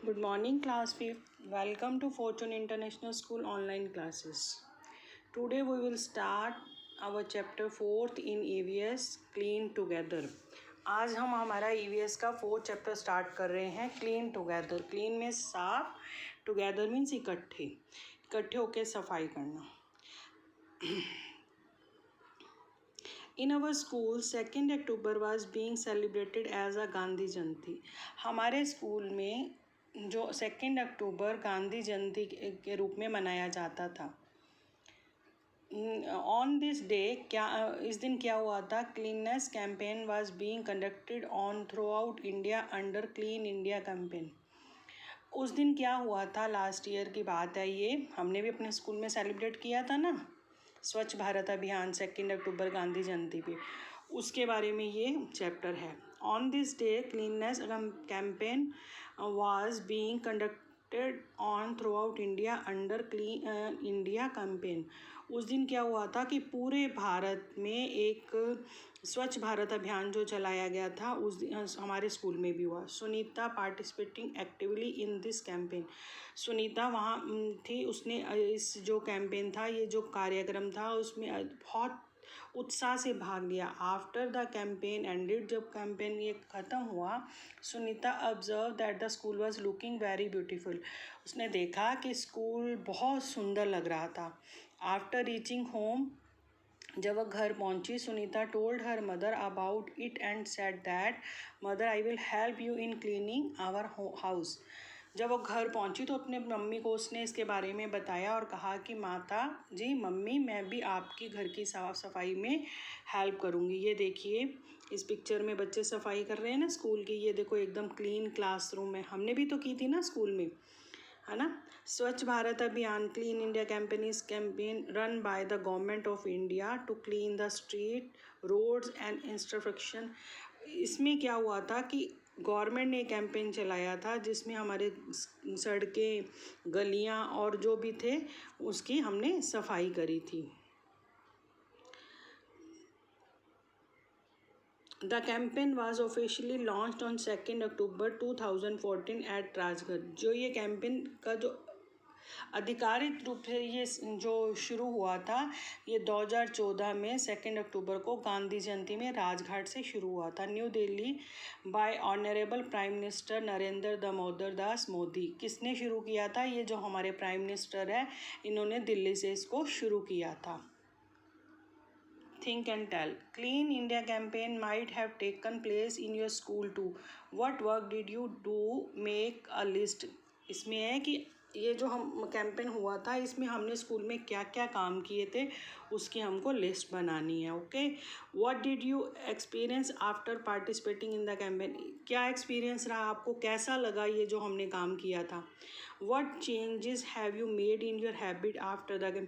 Good morning, class 5th. Welcome to Fortune International School online classes. Today we will start our chapter 4th in EVS Clean Together. आज हम हमारा EVS का 4th chapter start कर रहे हैं clean together. Clean में साफ, together means इकट्ठे होके सफाई करना. In our school, 2nd October was being celebrated as a Gandhi जयंती. हमारे स्कूल में जो 2 अक्टूबर गांधी जयंती के रूप में मनाया जाता था. ऑन दिस डे इस दिन क्या हुआ था? Cleanliness campaign was being conducted on throughout India under clean India campaign. उस दिन क्या हुआ था? लास्ट ईयर की बात है ये. हमने भी अपने स्कूल में सेलिब्रेट किया था ना स्वच्छ भारत अभियान 2 अक्टूबर गांधी जयंती पे. उसके बारे में ये चैप्टर है. On this day cleanliness campaign was being conducted on throughout India under Clean India campaign. उस दिन क्या हुआ था कि पूरे भारत में एक स्वच्छ भारत अभियान जो चलाया गया था उस दिन हमारे स्कूल में भी हुआ. Sunita participating actively in this campaign. Sunita वहाँ थी. उसने इस जो कैंपेन था, ये जो कार्यक्रम था, उसमें बहुत उत्साह से भाग लिया. आफ्टर द कैंपेन एंडेड, जब कैंपेन ये ख़त्म हुआ, Sunita observe that the school was looking very beautiful. उसने देखा कि स्कूल बहुत सुंदर लग रहा था. आफ्टर रीचिंग होम, जब वह घर पहुंची, Sunita told her mother about it and said that mother I will help you in cleaning our house. जब वो घर पहुंची तो अपने मम्मी को उसने इसके बारे में बताया और कहा कि माता जी, मम्मी, मैं भी आपकी घर की साफ़ सफाई में हेल्प करूंगी. ये देखिए इस पिक्चर में बच्चे सफाई कर रहे हैं ना स्कूल की. ये देखो एकदम क्लीन क्लासरूम है. हमने भी तो की थी ना स्कूल में, है ना. Swachh Bharat Abhiyan clean India campaign is campaign run by the government of India to clean the street, roads and infrastructure. इसमें क्या हुआ था कि गवर्नमेंट ने कैंपेन चलाया था जिसमें हमारे सड़कें, गलियां और जो भी थे उसकी हमने सफाई करी थी. The campaign was officially launched on 2 October 2014 at Rajgarh. जो ये कैंपेन का जो आधिकारिक रूप से ये जो शुरू हुआ था, ये 2014 में 2 अक्टूबर को गांधी जयंती में राजघाट से शुरू हुआ था. New Delhi by honourable prime minister Narendra Damodar Das Modi. किसने शुरू किया था? ये जो हमारे प्राइम मिनिस्टर है, इन्होंने दिल्ली से इसको शुरू किया था. Think and tell. Clean India campaign might have taken place in your school too. What work did you do? Make a list. इसमें है कि ये जो हम कैंपेन हुआ था, इसमें हमने स्कूल में क्या क्या काम किए थे उसकी हमको लिस्ट बनानी है. Okay. What did you experience after participating in the campaign. क्या एक्सपीरियंस रहा आपको, कैसा लगा ये जो हमने काम किया था. What changes have you made in your habit after the campaign.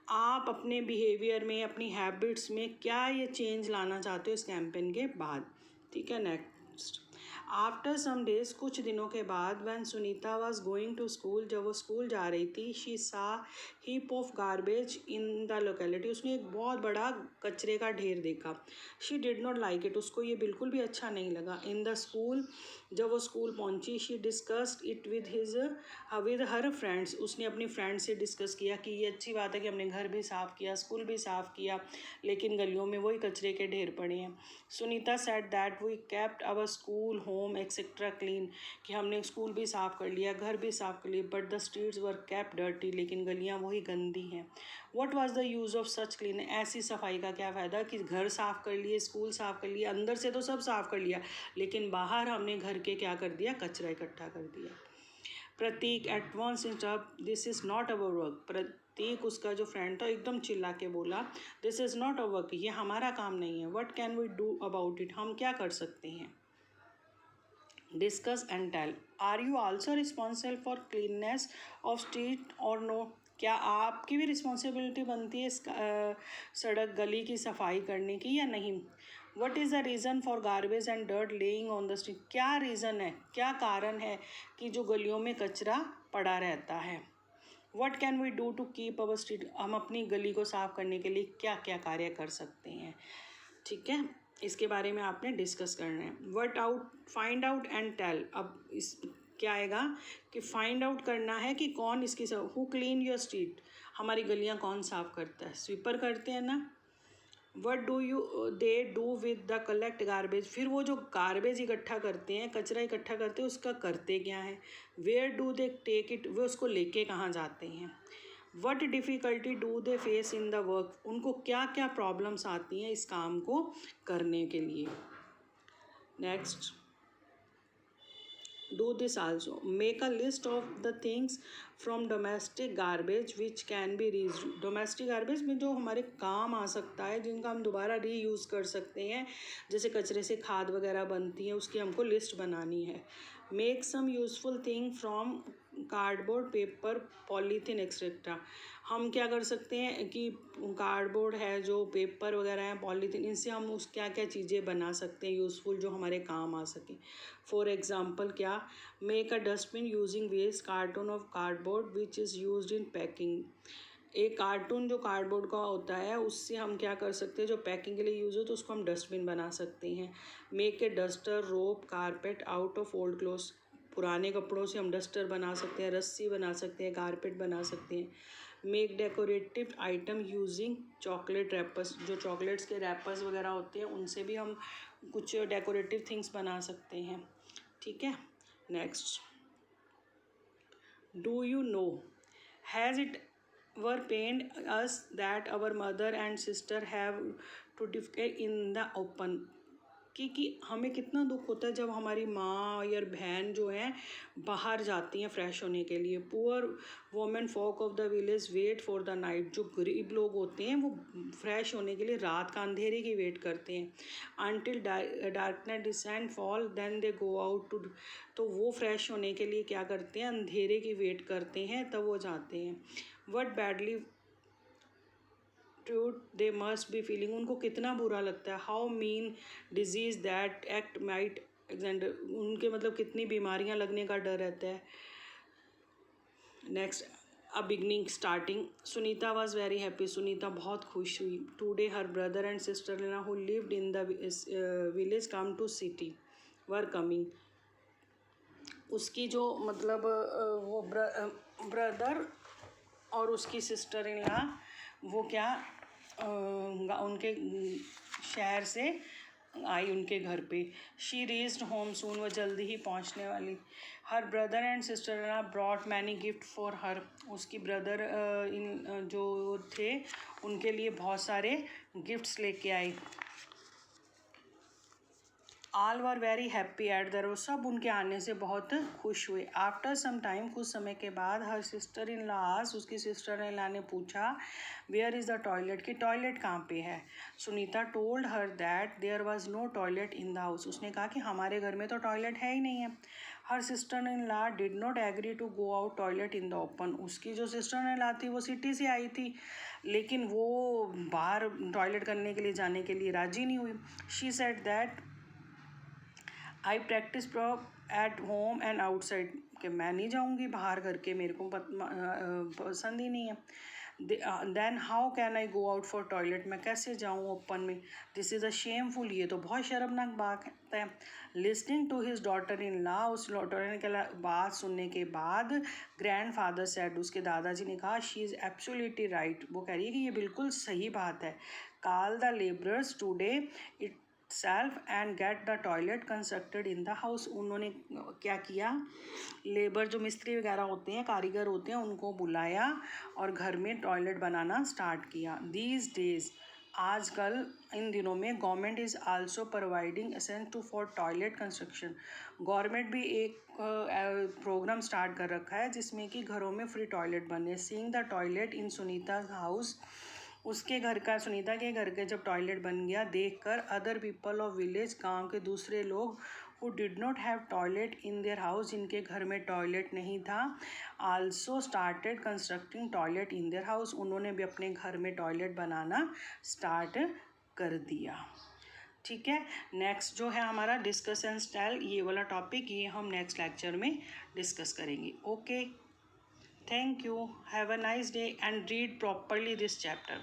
आप अपने बिहेवियर में, अपनी हैबिट्स में क्या ये चेंज लाना चाहते हो इस कैंपेन के बाद. ठीक है. नेक्स्ट. आफ्टर सम डेज, कुछ दिनों के बाद, when Sunita was going to school, जब वो स्कूल जा रही थी, she saw heap of garbage in the locality. उसने एक बहुत बड़ा कचरे का ढेर देखा. She did not like it. उसको ये बिल्कुल भी अच्छा नहीं लगा. इन द स्कूल, जब वो स्कूल पहुंची, she discussed it with her friends. उसने अपनी फ्रेंड से डिस्कस किया कि ये अच्छी बात है कि हमने घर भी साफ़ किया, स्कूल भी साफ़ किया, लेकिन गलियों में वही कचरे के ढेर पड़े हैं. Sunita said that we kept our school, home etcetera clean. कि हमने स्कूल भी साफ़ कर लिया, घर भी साफ़ कर लिया, but the streets were kept dirty. लेकिन गलियाँ वही गंदी हैं. What was the use of such clean. ऐसी सफाई का क्या फ़ायदा कि घर साफ़ कर लिए, स्कूल साफ़ कर लिया, अंदर से तो सब साफ़ कर लिया, लेकिन बाहर हमने घर के क्या कर दिया, कचरा इकट्ठा कर दिया. Prateek at once interrupt, this is not our work. Prateek, उसका जो फ्रेंड था, एकदम चिल्ला के बोला, this is not our work. ये हमारा काम नहीं है. What can we do about it. हम क्या कर सकते हैं. Discuss and tell. Are you also responsible for cleanness of street और नो. क्या आपकी भी रिस्पॉन्सिबिलिटी बनती है सड़क गली की सफाई करने की या नहीं. What is the reason for garbage and dirt laying on the street. क्या रीज़न है, क्या कारण है कि जो गलियों में कचरा पड़ा रहता है. What can we do to keep our street. हम अपनी गली को साफ़ करने के लिए क्या क्या कार्य कर सकते हैं. ठीक है. इसके बारे में आपने डिस्कस करना है. Find out and tell. अब इस क्या आएगा कि फाइंड आउट करना है कि कौन इसकी हु क्लीन योर स्ट्रीट, हमारी गलियां कौन साफ़ करता है, स्वीपर करते हैं ना। What do you they do with the collect garbage, फिर वो जो गार्बेज इकट्ठा करते हैं, कचरा इकट्ठा करते हैं, उसका करते क्या है। Where do they take it, वे उसको लेके कहाँ जाते हैं। What difficulty do they face in the work, उनको क्या क्या प्रॉब्लम्स आती हैं इस काम को करने के लिए। Next, do this also, make a list of the things from domestic garbage which can be reused, domestic garbage में जो हमारे काम आ सकता है, जिनका हम दोबारा रीयूज़ कर सकते हैं, जैसे कचरे से खाद वगैरह बनती है, उसकी हमको लिस्ट बनानी है। Make some useful thing from cardboard, paper, polythene etcetera, हम क्या कर सकते हैं कि कार्डबोर्ड है, जो पेपर वगैरह है, पॉलीथीन, इनसे हम उस क्या क्या चीज़ें बना सकते हैं यूज़फुल, जो हमारे काम आ सकें। फॉर एग्ज़ाम्पल क्या, make a dustbin using waste carton of cardboard which is used in packing, एक कार्टून जो कार्डबोर्ड का होता है उससे हम क्या कर सकते हैं, जो पैकिंग के लिए यूज़ हो तो उसको हम डस्टबिन बना सकते हैं। Make a duster, rope, carpet out of old clothes, पुराने कपड़ों से हम डस्टर बना सकते हैं, रस्सी बना सकते हैं, कारपेट बना सकते हैं। Make decorative item using chocolate rappers, जो चॉकलेट्स के रैपर्स वगैरह होते हैं उनसे भी हम कुछ डेकोरेटिव थिंग्स बना सकते हैं। ठीक है। Next, do you know, has it ever pained us that our mother and sister have to defecate in the open, कि हमें कितना दुख होता है जब हमारी माँ या बहन जो है बाहर जाती हैं फ्रेश होने के लिए। Poor women folk of the village wait for the night, जो गरीब लोग होते हैं वो फ्रेश होने के लिए रात का अंधेरे की वेट करते हैं। Until darkness descend fall then they go out to, तो वो फ्रेश होने के लिए क्या करते हैं, अंधेरे की वेट करते हैं, तब वो जाते हैं। What badly they must be feeling, उनको कितना बुरा लगता है। How mean disease that act might engender, उनके मतलब कितनी बीमारियां लगने का डर रहता है। Next, a beginning starting, Sunita was very happy, Sunita बहुत खुश हुई। Today her brother and sister in who lived in the village come to city were coming, उसकी जो मतलब वो ब्रदर और उसकी सिस्टर इन लॉ वो क्या उनके शहर से आई उनके घर पे। शी रीच्ड होम सून, वो जल्दी ही पहुंचने वाली। हर brother and sister in law brought many gift for her, उसकी ब्रदर इन जो थे उनके लिए बहुत सारे गिफ्ट्स लेके आई। All were very happy at there, वो सब उनके आने से बहुत खुश हुए। आफ्टर सम टाइम, कुछ समय के बाद, हर सिस्टर इन लॉज, उसकी सिस्टर इन लॉ ने पूछा वेयर इज़ द टॉयलेट, कि टॉयलेट कहाँ पे है। Sunita told her that there was no toilet in the house, उसने कहा कि हमारे घर में तो टॉयलेट है ही नहीं है। Her sister in law did not agree to go out toilet in the open, उसकी जो सिस्टर इन लॉ थी वो सिटी से आई थी, लेकिन वो बाहर टॉयलेट करने के लिए जाने के लिए राजी नहीं हुई। She said that I practice at home and outside, कि मैं नहीं जाऊँगी बाहर करके, मेरे को पसंद ही नहीं है। Then how can I go out for toilet, मैं कैसे जाऊँ ओपन में। दिस इज़ अ शेमफुल, ये तो बहुत शर्मनाक बात है। Listening to his daughter in law, उस डॉटर इन के बात सुनने के बाद ग्रैंड फादर सेड, उसके दादाजी ने कहा शी इज़ एब्सोल्युटली राइट, वो कह रही है कि ये बिल्कुल सही बात है। Call the labourers today it self and get the toilet constructed in the house, उन्होंने क्या किया, लेबर जो मिस्त्री वगैरह होते हैं, कारीगर होते हैं, उनको बुलाया और घर में टॉयलेट बनाना स्टार्ट किया। दीज डेज, आजकल इन दिनों में, government is also providing assistance to for toilet construction, government भी एक प्रोग्राम स्टार्ट कर रखा है जिसमें कि घरों में फ्री टॉयलेट बने। Seeing the toilet in Sunita house, उसके घर का, सुनीता के घर के जब टॉयलेट बन गया देखकर, अदर पीपल ऑफ विलेज, गांव के दूसरे लोग, who did not have toilet in their house, जिनके घर में टॉयलेट नहीं था, also started constructing toilet in their house, उन्होंने भी अपने घर में टॉयलेट बनाना स्टार्ट कर दिया। ठीक है। नेक्स्ट जो है हमारा डिस्कशन स्टाइल, ये वाला टॉपिक, ये हम नेक्स्ट लेक्चर में डिस्कस करेंगे। Okay, thank you, have a nice day and read properly this chapter.